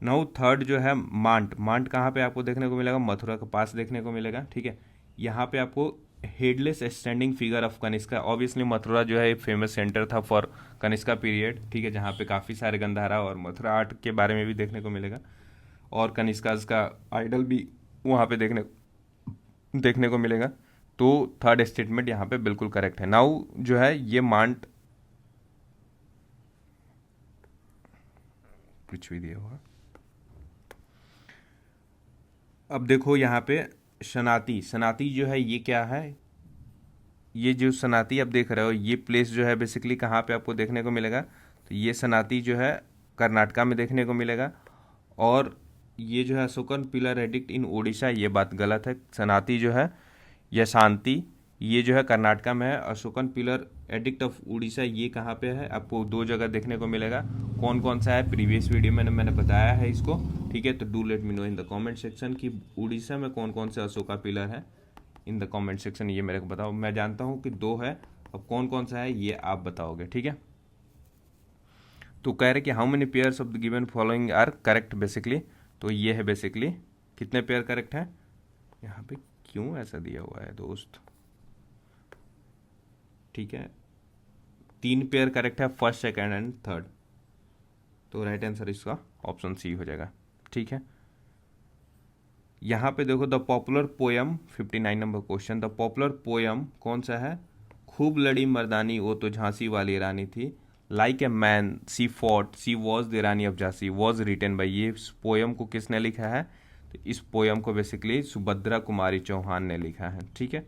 नाउ थर्ड जो है मांट कहाँ पे आपको देखने को मिलेगा, मथुरा के पास देखने को मिलेगा, ठीक है। यहाँ पे आपको headless standing figure of Kanishka, obviously Mathura जो है एक फेमस सेंटर था फॉर कनिष्का पीरियड, ठीक है, जहाँ पे काफ़ी सारे गंधारा और मथुरा आर्ट के बारे में भी देखने को मिलेगा, और कनिष्का का आइडल भी वहाँ पे देखने देखने को मिलेगा। तो थर्ड स्टेटमेंट यहाँ पे बिल्कुल करेक्ट है। नाउ जो है ये मांट कुछ भी दिया हुआ। अब देखो यहाँ पे शनाती, शनाती जो है ये क्या है, ये जो सनाती आप देख रहे हो ये प्लेस जो है बेसिकली कहाँ पे आपको देखने को मिलेगा, तो ये सनाती जो है कर्नाटका में देखने को मिलेगा। और ये जो है अशोकन पिलर एडिक्ट इन उड़ीसा, ये बात गलत है। सनाती जो है या शांति ये जो है कर्नाटका में है। Ashokan pillar edict of Orissa ये कहाँ पे है, आपको दो जगह देखने को मिलेगा। कौन कौन सा है प्रीवियस वीडियो में मैंने बताया है इसको, ठीक है। तो do let me know in the comment section कि उड़ीसा में कौन कौन से अशोका पिलर है इन द कमेंट सेक्शन, ये मेरे को बताओ। मैं जानता हूँ कि दो है, अब कौन कौन सा है ये आप बताओगे, ठीक है। तो कह रहे कि how many pairs of the given following are correct basically, तो ये है बेसिकली कितने पेयर करेक्ट है। यहाँ पे क्यों ऐसा दिया हुआ है दोस्त, ठीक है। 3 पेयर करेक्ट है, फर्स्ट सेकंड एंड थर्ड। तो राइट आंसर इसका ऑप्शन सी हो जाएगा, ठीक है। यहाँ पे देखो the popular poem 59 number question, the popular poem कौन सा है, खूब लड़ी मर्दानी वो तो झांसी वाली रानी थी, like a man she fought she was the Rani of Jhansi, was written by, ये पोयम को किसने लिखा है, तो इस पोयम को बेसिकली सुभद्रा कुमारी चौहान ने लिखा है, ठीक है।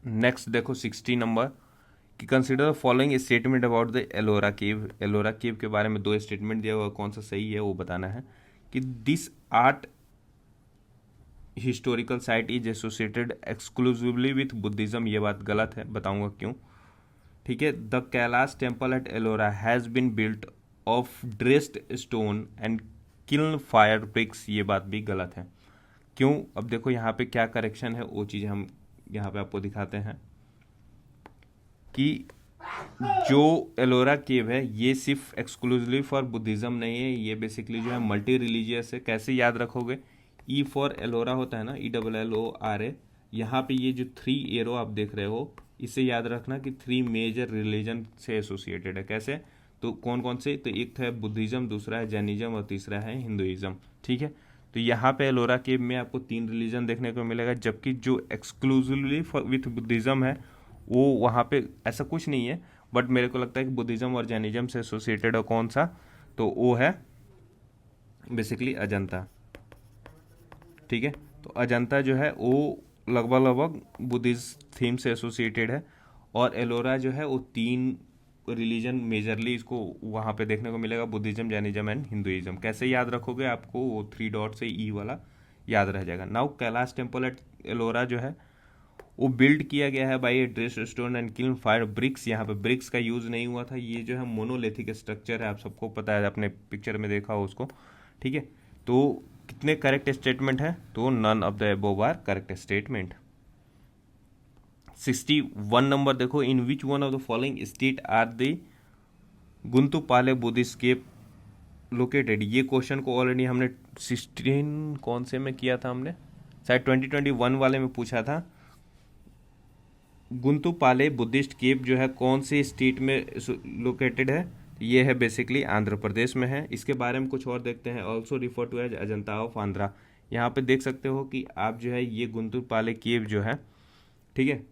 नेक्स्ट देखो 60 नंबर कि consider following statement about the Ellora cave, Ellora cave के बारे में 2 स्टेटमेंट दिया हुआ, कौन सा सही है वो बताना है। कि this art historical site is associated exclusively with Buddhism, ये बात गलत है, बताऊंगा क्यों, ठीक है। The Kailash temple at Ellora has been built of dressed stone and kiln fire bricks, ये बात भी गलत है। क्यों, अब देखो यहाँ पे क्या करेक्शन है वो चीज़ हम यहाँ पे आपको दिखाते हैं कि जो एलोरा केव है ये सिर्फ एक्सक्लूसिवली फॉर बुद्धिज्म नहीं है, ये बेसिकली जो है मल्टी रिलीजियस है। कैसे याद रखोगे, ई फॉर एलोरा होता है ना, ELLORA, यहाँ पे ये जो 3 एरो आप देख रहे हो इसे याद रखना कि 3 मेजर रिलीजन से एसोसिएटेड है। कैसे, तो कौन कौन से, तो एक है बुद्धिज्म, दूसरा है जैनिज्म और तीसरा है हिंदुइज्म, ठीक है। तो यहाँ पे एलोरा केव में आपको 3 रिलीजन देखने को मिलेगा, जबकि जो एक्सक्लूसिवली विथ बुद्धिज्म है वो वहाँ पे ऐसा कुछ नहीं है। बट मेरे को लगता है कि बुद्धिज्म और जैनिज्म से एसोसिएटेड है कौन सा, तो वो है बेसिकली अजंता, ठीक है। तो अजंता जो है वो लगभग बुद्धिस्ट थीम से एसोसिएटेड है। और एलोरा जो है वो 3 रिलीजन मेजरली इसको वहाँ पे देखने को मिलेगा, बुद्धिज्म, जैनिज्म एंड हिंदुइज्म। कैसे याद रखोगे, आपको वो 3 डॉट से ई वाला याद रह जाएगा। Now Kailash temple at Ellora जो है वो बिल्ड किया गया है by dressed stone and kiln fire BRICS, यहाँ पे ब्रिक्स का यूज़ नहीं हुआ था। ये जो है मोनोलिथिक स्ट्रक्चर है, आप सबको पता है, अपने पिक्चर में देखा हो उसको, ठीक है। तो कितने करेक्ट स्टेटमेंट है, तो none of the above are correct statement. 61 number देखो, in which one of the following state are the Guntupalli Buddhist cave located, ये क्वेश्चन को ऑलरेडी हमने 16 कौन से में किया था, हमने शायद 2021 वाले में पूछा था। गुंतुपाले बुद्धिस्ट केव जो है कौन से स्टेट में लोकेटेड है, ये है बेसिकली आंध्र प्रदेश में है। इसके बारे में कुछ और देखते हैं, also refer to as Ajanta of Andhra. यहाँ पे देख सकते हो कि आप जो है ये गुंतुपाले केव जो है, ठीक है,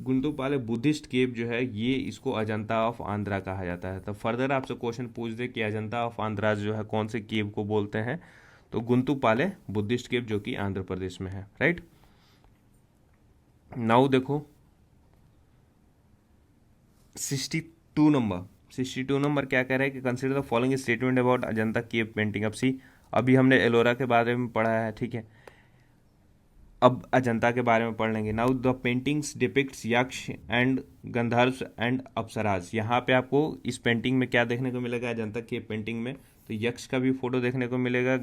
गुंतुपाले बुद्धिस्ट केव जो है ये इसको अजंता ऑफ आंध्रा कहा जाता है। तो फर्दर आपसे क्वेश्चन पूछ दे कि अजंता ऑफ आंध्रा जो है कौन से केव को बोलते हैं, तो गुंतुपाले बुद्धिस्ट केव जो कि आंध्र प्रदेश में है, राइट। नाउ देखो 62 नंबर क्या कह रहा है कि consider the following statement about Ajanta cave painting. अब सी, अभी हमने एलोरा के बारे में पढ़ा है, ठीक है, अब अजंता के बारे में पढ़ लेंगे। नाउ द पेंटिंग्स डिपिक्ट्स यक्ष एंड गंधर्व्स एंड अप्सराज, यहाँ पे आपको इस पेंटिंग में क्या देखने को मिलेगा, अजंता केव पेंटिंग में, तो यक्ष का भी फोटो देखने को मिलेगा,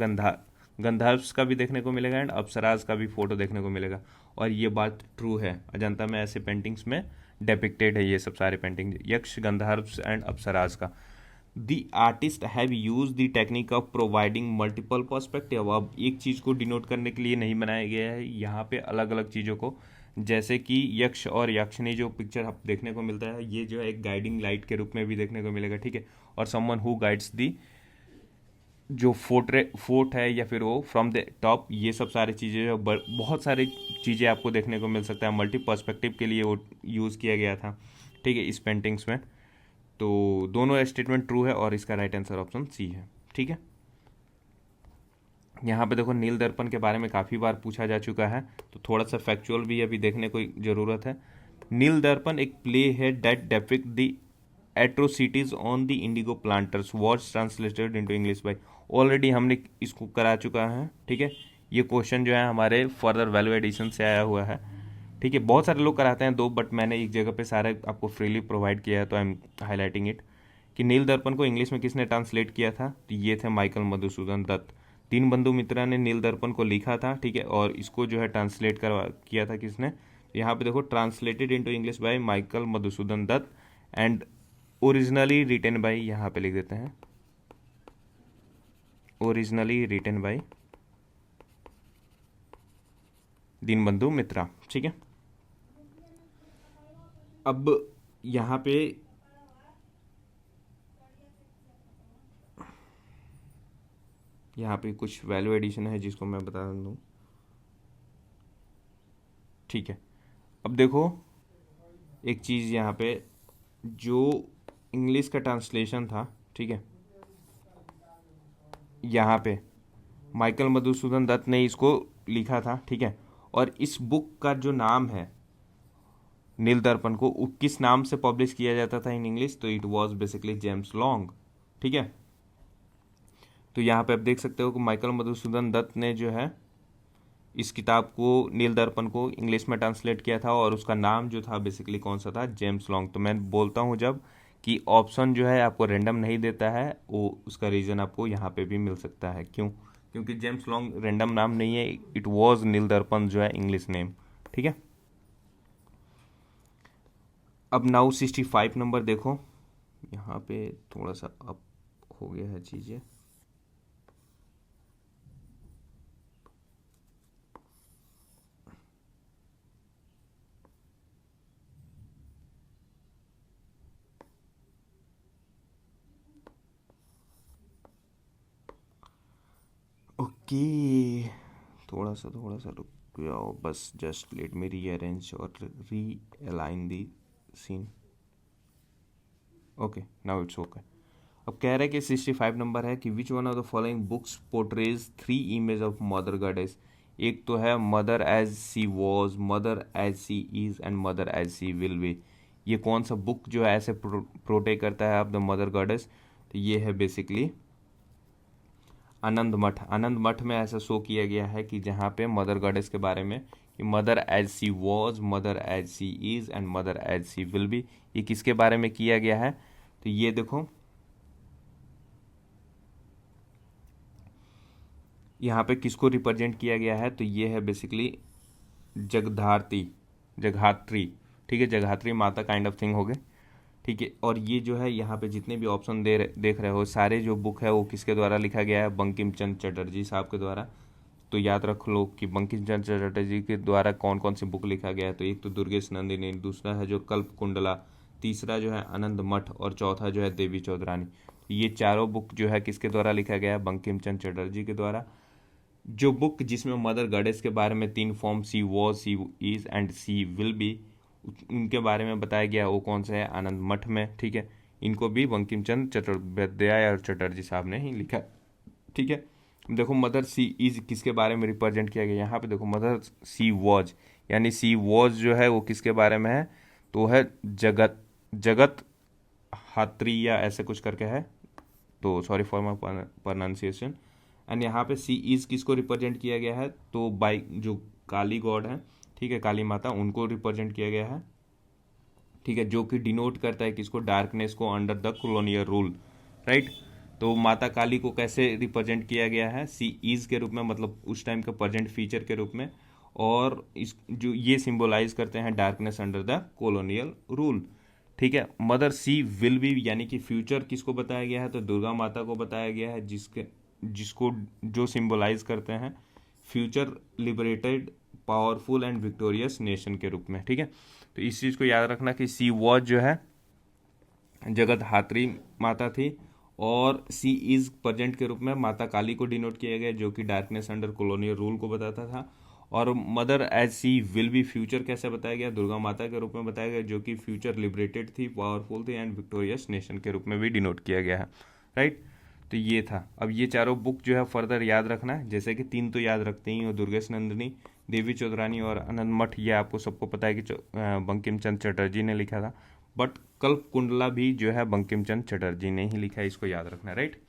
गंधर्व्स का भी देखने को मिलेगा एंड अप्सराज का भी फोटो देखने को मिलेगा। और ये बात ट्रू है, अजंता में ऐसे पेंटिंग्स में डेपिक्टेड है ये सब सारे पेंटिंग, यक्ष, गंधर्व्स एंड अप्सराज का। The artist have use the technique of providing multiple perspective, अब एक चीज़ को डिनोट करने के लिए नहीं बनाया गया है यहाँ पे अलग अलग चीज़ों को, जैसे कि यक्ष और यक्षिणी जो पिक्चर आप देखने को मिलता है ये जो है एक गाइडिंग लाइट के रूप में भी देखने को मिलेगा, ठीक है। और समवन हु गाइड्स दी जो फोर्ट है या फिर वो फ्रॉम द टॉप, ये सब सारी चीज़ें जो बहुत सारी चीज़ें आपको देखने को मिल सकता है। मल्टी पर्सपेक्टिव के लिए वो यूज़ किया गया था, ठीक है, इस पेंटिंग्स में। तो दोनों स्टेटमेंट ट्रू है और इसका राइट आंसर ऑप्शन सी है, ठीक है। यहाँ पे देखो नील दर्पण के बारे में काफ़ी बार पूछा जा चुका है, तो थोड़ा सा फैक्चुअल भी अभी देखने को ज़रूरत है। नील दर्पण एक प्ले है that depict the atrocities on the Indigo planters, was translated into English bye. Already हमने इसको करा चुका है, ठीक है। ये क्वेश्चन जो है हमारे फर्दर वैल्यू एडिशन से आया हुआ है, ठीक है। बहुत सारे लोग कराते हैं दो, बट मैंने एक जगह पे सारे आपको फ्रीली प्रोवाइड किया है, तो आई एम हाईलाइटिंग इट। कि नील दर्पण को इंग्लिश में किसने ट्रांसलेट किया था, तो ये थे माइकल मधुसूदन दत्त। दीनबंधु मित्रा ने नील दर्पण को लिखा था, ठीक है, और इसको जो है ट्रांसलेट करवा किया था किसने, यहाँ पे देखो translated into English by Michael Madhusudan Dutt and originally written by, यहाँ पे लिख देते हैं originally written by Dinabandhu Mitra, ठीक है। अब यहाँ पे कुछ वैल्यू एडिशन है जिसको मैं बता दूँ, ठीक है। अब देखो एक चीज़ यहाँ पे, जो इंग्लिश का ट्रांसलेशन था, ठीक है, यहाँ पे माइकल मधुसूदन दत्त ने इसको लिखा था, ठीक है। और इस बुक का जो नाम है नील दर्पण को किस नाम से पब्लिश किया जाता था इन इंग्लिश, तो it was basically James long, ठीक है। तो यहाँ पे आप देख सकते हो कि माइकल मधुसूदन दत्त ने जो है इस किताब को, नील दर्पण को इंग्लिश में ट्रांसलेट किया था, और उसका नाम जो था बेसिकली कौन सा था, जेम्स लॉन्ग। तो मैं बोलता हूँ जब कि ऑप्शन जो है आपको रैंडम नहीं देता है, वो उसका रीज़न आपको यहाँ पे भी मिल सकता है। क्यों? क्योंकि जेम्स लॉन्ग रैंडम नाम नहीं है, इट वॉज नील दर्पण जो है इंग्लिश नेम, ठीक है। अब नाउ 65 नंबर देखो, यहाँ पे थोड़ा सा अप हो गया है चीज़ें। ओके, थोड़ा सा रुक जाओ, बस जस्ट लेट मी रीअरेंज और realign the scene. Okay, now it's okay. अब कह रहा है कि 65 नंबर है कि which one of the following books portrays 3 image of mother goddess. एक तो है mother as she was, mother as she is and mother as she will be. ये कौन सा बुक जो है ऐसे प्रोटे करता है ऑफ द मदर गॉडेस, तो ये है बेसिकली आनंद मठ। आनंद मठ में ऐसा शो किया गया है कि जहाँ पे मदर गॉडेस के बारे में कि mother as she was, mother as she is and mother as she will be, ये किसके बारे में किया गया है, तो ये देखो यहाँ पे किसको रिप्रेजेंट किया गया है, तो ये है बेसिकली जगधात्री, जगधात्री, ठीक है, जगधात्री माता काइंड ऑफ थिंग हो गए, ठीक है। और ये जो है यहाँ पे जितने भी ऑप्शन देख रहे हो, सारे जो बुक है वो किसके द्वारा लिखा गया है, बंकिम चंद्र चटर्जी साहब के द्वारा। तो याद रख लो कि बंकिम चंद्र चटर्जी के द्वारा कौन कौन सी बुक लिखा गया है, तो एक तो दुर्गेश नंदिनी, दूसरा है जो कल्प कुंडला, तीसरा जो है आनंद मठ, और चौथा जो है देवी चौधरानी। ये चारों बुक जो है किसके द्वारा लिखा गया है, बंकिम चंद्र चटर्जी के द्वारा। जो बुक जिसमें मदर गॉडेस के बारे में 3 form, she was, she is and she will be, उनके बारे में बताया गया, वो कौन सा है, आनंद मठ में, ठीक है। इनको भी बंकिम चंद्र चट्टोपाध्याय और चटर्जी साहब ने ही लिखा, ठीक है। देखो मदर सी इज किसके बारे में रिप्रेजेंट किया गया, यहाँ पे देखो मदर सी वॉज, यानी सी वॉज जो है वो किसके बारे में है, तो है जगत, जगत हात्री या ऐसे कुछ करके है, तो sorry for my pronunciation. And यहाँ पे सी इज किसको रिप्रेजेंट किया गया है, तो बाई जो काली गॉड है, ठीक है, काली माता, उनको रिप्रेजेंट किया गया है, ठीक है, जो कि डिनोट करता है किसको, डार्कनेस को under the colonial rule, right. तो माता काली को कैसे रिप्रेजेंट किया गया है, सी इज के रूप में, मतलब उस टाइम का प्रेजेंट फीचर के रूप में, और इस जो ये सिंबलाइज करते हैं darkness under the colonial rule, ठीक है। मदर सी विल बी यानी कि फ्यूचर किसको बताया गया है, तो दुर्गा माता को बताया गया है, जिसको जो सिंबलाइज करते हैं future liberated powerful and victorious nation के रूप में, ठीक है। तो इस चीज़ को याद रखना कि सी वॉज जो है जगत हात्री माता थी, और सी इज प्रेजेंट के रूप में माता काली को डिनोट किया गया जो कि डार्कनेस अंडर कॉलोनियल रूल को बताता था। और mother as she will be future कैसे बताया गया, दुर्गा माता के रूप में बताया गया जो कि फ्यूचर लिबरेटेड थी, पावरफुल थी एंड विक्टोरियस नेशन के रूप में भी डिनोट किया गया है, राइट। तो ये था। अब ये चारों बुक जो है फर्दर याद रखना है, जैसे कि 3 तो याद रखते ही हो, दुर्गेश नंदिनी, देवी चौधरानी और आनंद मठ। ये आपको सबको पता है कि बंकिम चंद्र चटर्जी ने लिखा था, बट कल्प कुंडला भी जो है बंकिम चंद्र चटर्जी ने ही लिखा है, इसको याद रखना, राइट।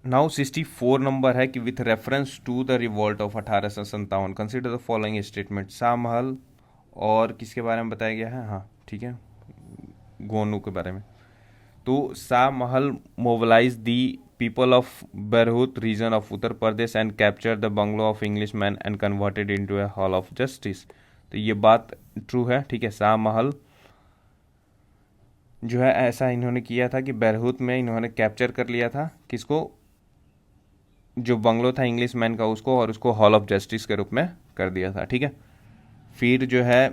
नाउ 64 नंबर है कि with reference to the revolt of 1857 consider the following statement. Shahmal और किसके बारे में बताया गया है, हाँ ठीक है, गोनू के बारे में। तो Shahmal mobilize the people of Berhut region of Uttar Pradesh and captured the bungalow of Englishman and converted into a hall of justice। तो ये बात ट्रू है, ठीक है। शाहमहल जो है ऐसा इन्होंने किया था कि बरहूत में इन्होंने कैप्चर कर लिया था किसको, जो बंगलो था इंग्लिश मैन का उसको, और उसको हॉल ऑफ जस्टिस के रूप में कर दिया था, ठीक है। फिर जो है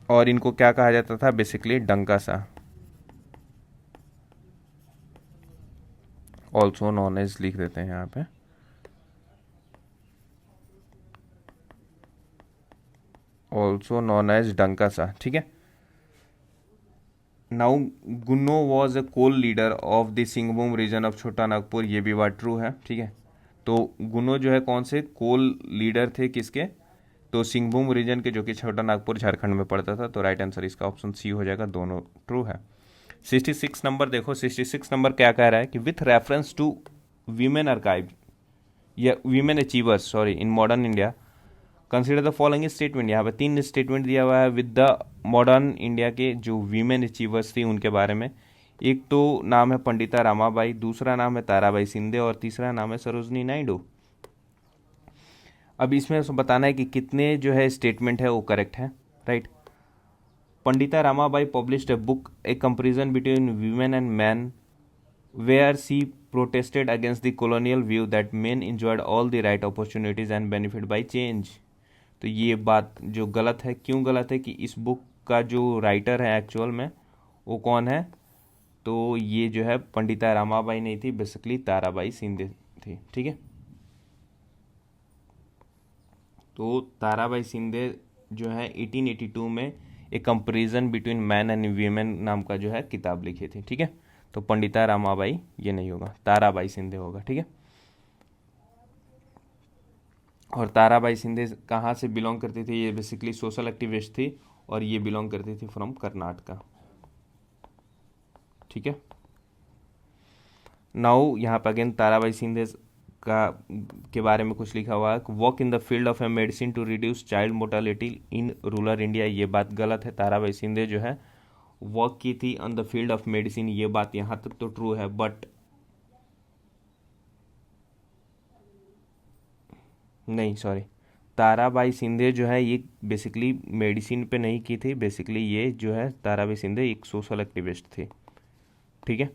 और इनको क्या कहा जाता था, बेसिकली डंका सा, ऑल्सो नॉन एज लिख देते हैं यहाँ पे, ऑल्सो नॉन एज डंका सा, ठीक है। Now Gonoo was a Kol leader of the Singhbhum region of Chota Nagpur, ये भी बात ट्रू है, ठीक है। तो गुन्नो जो है कौन से कोल लीडर थे किसके, तो सिंहभूम रीजन के, जो कि छोटा नागपुर झारखंड में पड़ता था। तो राइट आंसर इसका ऑप्शन सी हो जाएगा, दोनों ट्रू है। 66 नंबर देखो, 66 नंबर क्या कह रहा है कि with reference to women archive या women achievers sorry in modern India consider the following statement. यहाँ पे 3 स्टेटमेंट दिया हुआ है विद द मॉडर्न इंडिया के जो वीमेन अचीवर्स थी उनके बारे में। एक तो नाम है पंडिता रामाबाई, दूसरा नाम है ताराबाई सिंधे और तीसरा नाम है सरोजनी नायडू। अब इसमें बताना है कि कितने जो है स्टेटमेंट है वो करेक्ट है, right. Pandita Ramabai published a book a comparison between women and man where she protested against the colonial view that men enjoyed all the right opportunities and benefit by change। तो ये बात जो गलत है, क्यों गलत है कि इस बुक का जो राइटर है एक्चुअल में वो कौन है, तो ये जो है पंडिता रामाबाई नहीं थी, बेसिकली ताराबाई सिंधे थी, ठीक है। तो ताराबाई सिंधे जो है 1882 में एक comparison between man and women नाम का जो है किताब लिखी थी, ठीक है। तो पंडिता रामाबाई ये नहीं होगा, ताराबाई सिंधे होगा, ठीक है। और ताराबाई सिंधे कहाँ से बिलोंग करती थी, ये बेसिकली सोशल एक्टिविस्ट थी और ये बिलोंग करती थी फ्रॉम कर्नाटका, ठीक है। नाउ यहाँ पर अगेन ताराबाई सिंधे का के बारे में कुछ लिखा हुआ है, work in the field of a medicine to reduce child mortality in rural India. ये बात गलत है, ताराबाई सिंधे जो है वर्क की थी on the field of medicine, ये बात यहाँ तक तो ट्रू है, बट नहीं सॉरी, ताराबाई सिंधे जो है ये बेसिकली मेडिसिन पे नहीं की थी, बेसिकली ये जो है ताराबाई सिंधे एक सोशल एक्टिविस्ट थी, ठीक है,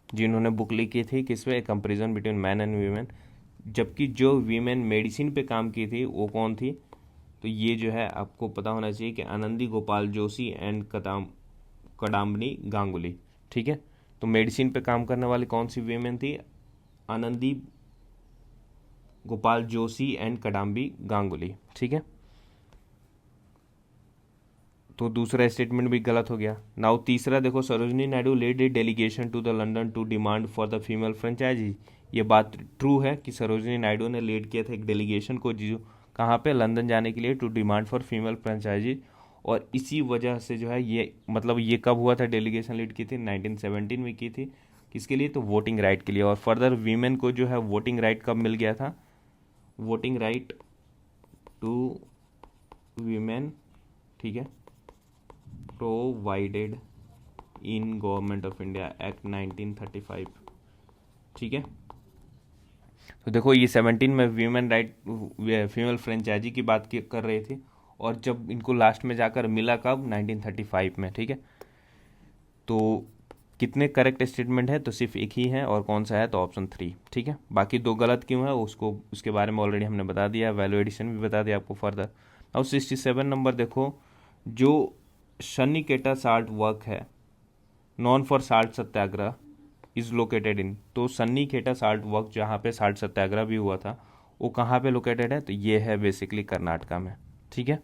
जिन्होंने बुक लिखी थी किस पे, comparison between man and women. जबकि जो वीमेन मेडिसिन पे काम की थी वो कौन थी, तो ये जो है आपको पता होना चाहिए कि आनंदी गोपाल जोशी एंड कडाम्बनी गांगुली, ठीक है। तो मेडिसिन पे काम करने वाली कौन सी वीमेन थी, आनंदी गोपाल जोशी एंड कडाम्बी गांगुली, ठीक है। तो दूसरा स्टेटमेंट भी गलत हो गया। नाउ तीसरा देखो, Sarojini Naidu led a delegation to the London to demand for the female franchise. ये बात ट्रू है कि सरोजनी नायडू ने लीड किया था एक डेलीगेशन को, जो कहाँ पे, लंदन जाने के लिए, to demand for female franchise. और इसी वजह से जो है ये मतलब ये कब हुआ था, डेलीगेशन लीड की थी 1917 में की थी, किसके लिए, तो वोटिंग राइट के लिए। और फर्दर वीमेन को जो है वोटिंग राइट कब मिल गया था, वोटिंग राइट टू वीमेन, ठीक है, provided in government of India act 1935, ठीक है। तो देखो ये 17 में वीमेन राइट फीमेल फ्रेंचाइजी की बात कर रहे थे, और जब इनको लास्ट में जाकर मिला कब, 1935 में, ठीक है। तो कितने करेक्ट स्टेटमेंट है, तो सिर्फ एक ही है, और कौन सा है, तो ऑप्शन 3, ठीक है। बाकी 2 गलत क्यों है उसको, उसके बारे में ऑलरेडी हमने बता दिया, वैल्यू एडिशन भी बता दिया आपको फर्दर। अब 67 नंबर देखो, जो सन्निकेटा साल्ट वर्क है non for salt Satyagraha is located इन, तो सन्निकेटा साल्ट वर्क जहाँ पे साल्ट सत्याग्रह भी हुआ था वो कहाँ पे लोकेटेड है, तो ये है बेसिकली कर्नाटका में। ठीक है,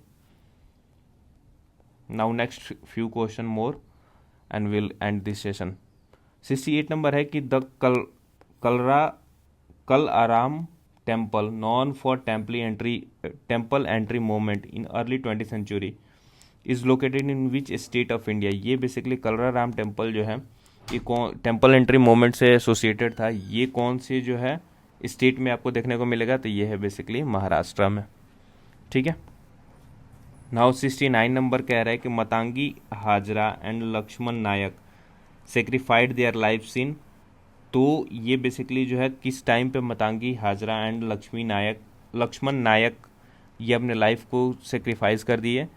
now next few question more and will end this session. 68 number है कि the Kalaram temple known for temple entry movement in early 20th century is located in which state of India. ये basically Kalaram temple जो है ये कौन temple entry movement से associated था, ये कौन से जो है स्टेट में आपको देखने को मिलेगा, तो ये है बेसिकली महाराष्ट्र में। ठीक है, नाउ 69 नंबर कह रहा है कि Matangini Hazra and Lakshman Nayak sacrificed their life in, तो ये बेसिकली जो है किस टाइम पे मतंगी हाजरा एंड लक्ष्मण नायक ये अपने लाइफ को सेक्रीफाइस कर दिए,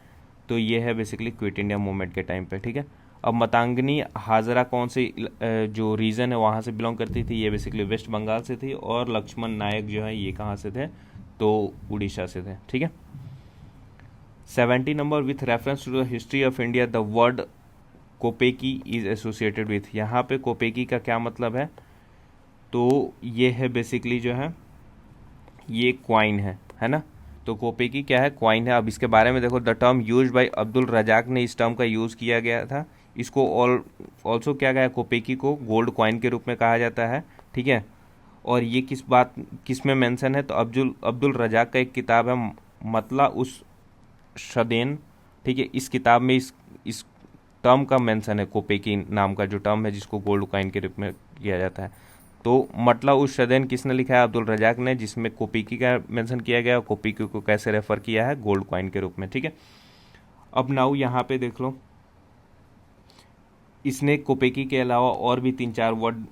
तो ये है बेसिकली क्विट इंडिया मूवमेंट के टाइम पे। ठीक है, अब मतंगी हाजरा कौन से जो रीजन है वहाँ से बिलोंग करती थी, ये बेसिकली वेस्ट बंगाल से थी, और लक्ष्मण नायक जो है ये कहाँ से थे, तो उड़ीसा से थे। ठीक है, 70 number with reference to the history of India the word kopeki is associated with, यहाँ पे कोपेकी का क्या मतलब है, तो ये है बेसिकली जो है ये क्वाइन है ना, तो कोपेकी क्या है, क्वाइन है। अब इसके बारे में देखो, the term use by Abdul Razzaq ने इस टर्म का यूज़ किया गया था, इसको ऑल्सो क्या गया, कोपेकी को गोल्ड क्वाइन के रूप में कहा जाता है। ठीक है, और ये किस में मेंशन है, तो अब्दुल रजाक का एक किताब है मतला उस शदेन। ठीक है, इस किताब में इस टर्म का मेंशन है, कोपेकी नाम का जो टर्म है जिसको गोल्ड कॉइन के रूप में किया जाता है। तो मतलब उस शदेन किसने लिखा है, अब्दुल रजाक ने, जिसमें कोपेकी का मेंशन किया गया, कोपेकी को कैसे रेफर किया है, गोल्ड कॉइन के रूप में। ठीक है, अब नाउ यहाँ पे देख लो, इसने कोपेकी के अलावा और भी 3-4 वर्ड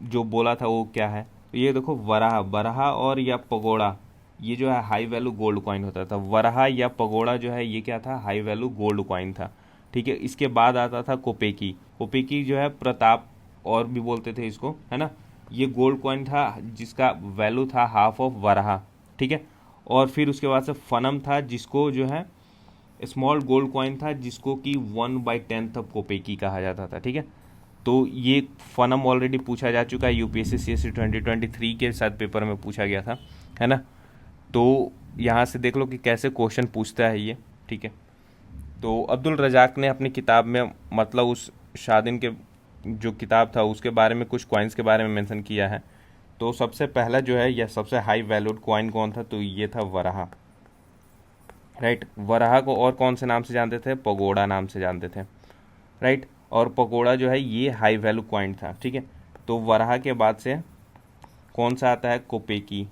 जो बोला था वो क्या है, तो ये देखो बराहा और या पगोड़ा, ये जो है हाई वैल्यू गोल्ड कॉइन होता था। वराहा या पगोड़ा जो है ये क्या था, हाई वैल्यू गोल्ड कॉइन था। ठीक है, इसके बाद आता था कोपेकी जो है प्रताप और भी बोलते थे इसको, है ना, ये गोल्ड कॉइन था जिसका वैल्यू था हाफ ऑफ वराहा। ठीक है, और फिर उसके बाद से फनम था जिसको जो है स्मॉल गोल्ड कॉइन था जिसको कि 1/10 ऑफ कोपेकी कहा जाता था। ठीक है, तो ये फनम ऑलरेडी पूछा जा चुका है, यूपीएससी सीएससी 2023 के साथ पेपर में पूछा गया था, है ना, तो यहाँ से देख लो कि कैसे क्वेश्चन पूछता है ये। ठीक है, तो अब्दुल रजाक ने अपनी किताब में मतलब उस शादिन के जो किताब था उसके बारे में कुछ कॉइन्स के बारे में मेंशन किया है। तो सबसे पहला जो है या सबसे हाई वैल्यूड कॉइन कौन था, तो ये था वराहा। राइट, वराहा को और कौन से नाम से जानते थे, पगोड़ा नाम से जानते थे। राइट, और पगोड़ा जो है ये हाई वैल्यू कॉइन था। ठीक है, तो वराहा के बाद से कौन सा आता है, कोपेकी।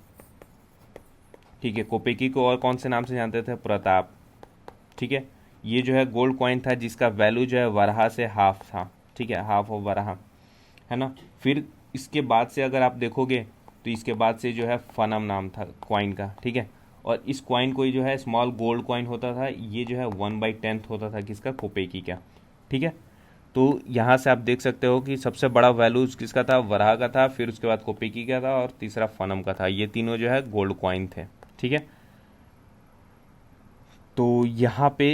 ठीक है, कोपेकी को और कौन से नाम से जानते थे, प्रताप। ठीक है, ये जो है गोल्ड कॉइन था जिसका वैल्यू जो है वराहा से हाफ था। ठीक है, हाफ ऑफ वराहा, है ना। फिर इसके बाद से अगर आप देखोगे तो इसके बाद से जो है फनम नाम था कॉइन का। ठीक है, और इस कॉइन को जो है स्मॉल गोल्ड कॉइन होता था, ये जो है 1/10 होता था किसका, कोपेकी का। ठीक है, तो यहाँ से आप देख सकते हो कि सबसे बड़ा वैल्यू किसका था, वराहा का था, फिर उसके बाद कोपेकी का था, और तीसरा फनम का था। ये तीनों जो है गोल्ड कॉइन थे। ठीक है, तो यहाँ पे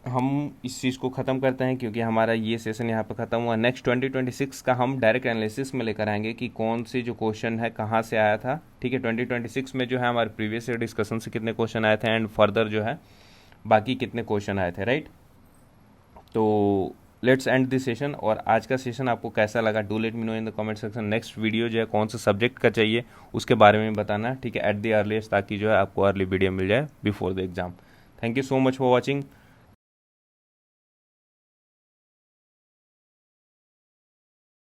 हम इस चीज़ को ख़त्म करते हैं क्योंकि हमारा ये सेशन यहाँ पे ख़त्म हुआ। नेक्स्ट 2026 का हम डायरेक्ट एनालिसिस में लेकर आएंगे कि कौन से जो क्वेश्चन है कहाँ से आया था। ठीक है, 2026 में जो है हमारे प्रीवियस ईयर डिस्कशन से कितने क्वेश्चन आए थे एंड फर्दर जो है बाकी कितने क्वेश्चन आए थे। राइट, तो लेट्स एंड दिस सेशन। और आज का सेशन आपको कैसा लगा, do let me know in the comment section. Next video जो है कौन सा सब्जेक्ट का चाहिए उसके बारे में बताना। ठीक है, एट द अर्लीस्ट, ताकि जो है आपको अर्ली वीडियो मिल जाए before the exam. Thank you so much for watching.